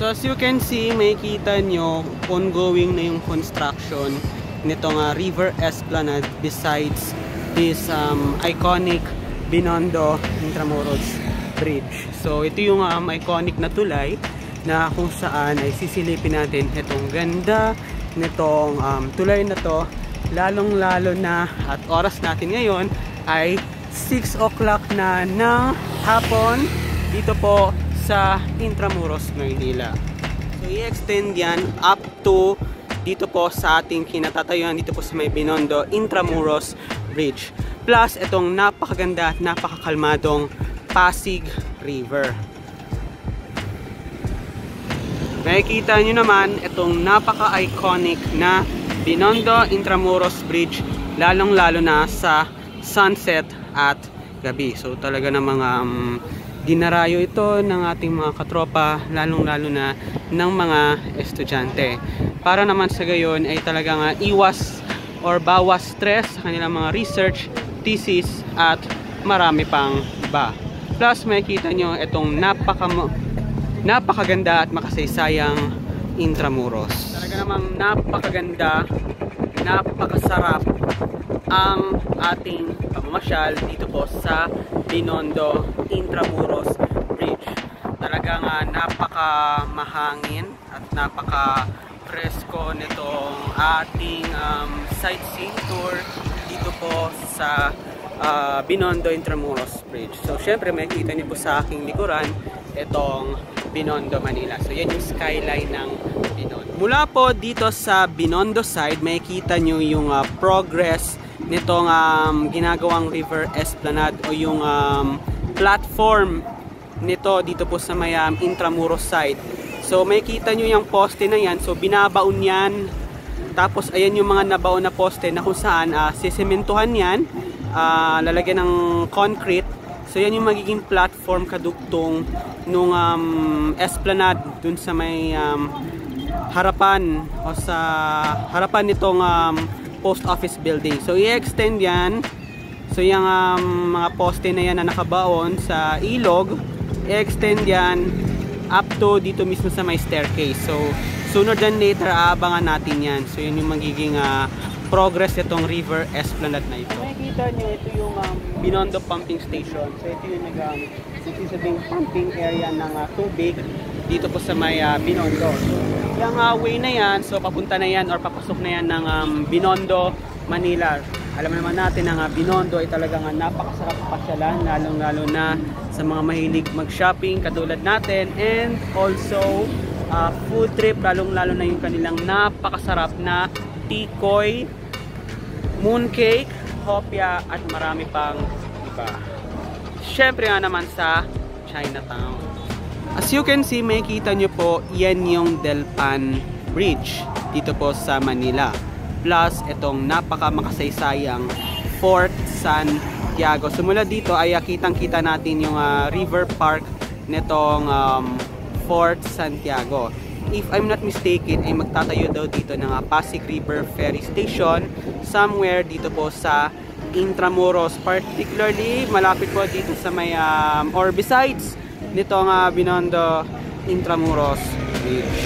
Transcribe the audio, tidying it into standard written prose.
So as you can see, makikita nyo ongoing na yung construction nitong River Esplanade besides this iconic Binondo Intramuros Bridge. So ito yung iconic na tulay na kung saan ay sisilipin natin itong ganda nitong tulay na to, lalong lalo na at oras natin ngayon ay 6 o'clock na ng hapon dito po sa Intramuros, Maynila. So i-extend yan up to dito po sa ating kinatatayuan dito po sa may Binondo Intramuros Bridge. Plus itong napakaganda at napakakalmadong Pasig River. Nakikita nyo naman itong napaka-iconic na Binondo Intramuros Bridge, lalong lalo na sa sunset at gabi. So talaga namang dinarayo ito ng ating mga katropa, lalong lalo na ng mga estudyante. Para naman sa gayon ay talagang iwas or bawas stress sa kanilang mga research, thesis at marami pang iba. Plus makikita nyo itong napakaganda at makasaysayang Intramuros. Talaga namang napakaganda, napakasarap ang ating pamamasyal dito po sa Binondo Intramuros Bridge. Talagang napakamahangin at napaka-presko nitong ating sightseeing tour dito po sa Binondo Intramuros Bridge. So syempre makikita niyo po sa aking likuran itong Binondo, Manila. So yan yung skyline ng Binondo. Mula po dito sa Binondo side, makikita nyo yung progress nitong ginagawang River Esplanade o yung platform nito dito po sa may Intramuros side. So makikita nyo yung poste na yan. So binabaon yan. Tapos ayan yung mga nabaon na poste na kung saan sisementuhan yan, lalagyan ng concrete. So yan yung magiging platform kadugtong nung Esplanade dun sa may harapan o sa harapan nitong post office building. So i-extend yan. So yung mga poste na yan na nakabaon sa ilog, i-extend yan up to dito mismo sa may staircase. So sooner than later aabangan natin yan. So yun yung magiging progress itong River Esplanade na ito. Makikita nyo ito yung Binondo Pumping Station. So ito yung nagsisabing pumping area ng tubig dito po sa may Binondo. So yung way na yan, so papunta na yan or papasok na yan ng Binondo, Manila. Alam naman natin ang Binondo ay talagang napakasarap pasyalan, lalong-lalo na sa mga mahilig mag-shopping katulad natin, and also food trip, lalong-lalo na yung kanilang napakasarap na tikoy, mooncake, hopya at marami pang iba. Syempre nga naman sa Chinatown. As you can see, makikita nyo po, yan yung Delpan Bridge dito po sa Manila. Plus, itong napaka-makasaysayang Fort Santiago. So mula dito ay kitang-kita natin yung river park nitong Fort Santiago. If I'm not mistaken, ay magtatayo daw dito ng Pasig River Ferry Station somewhere dito po sa Intramuros. Particularly, malapit po dito sa may or besides nitong Binondo Intramuros Bridge.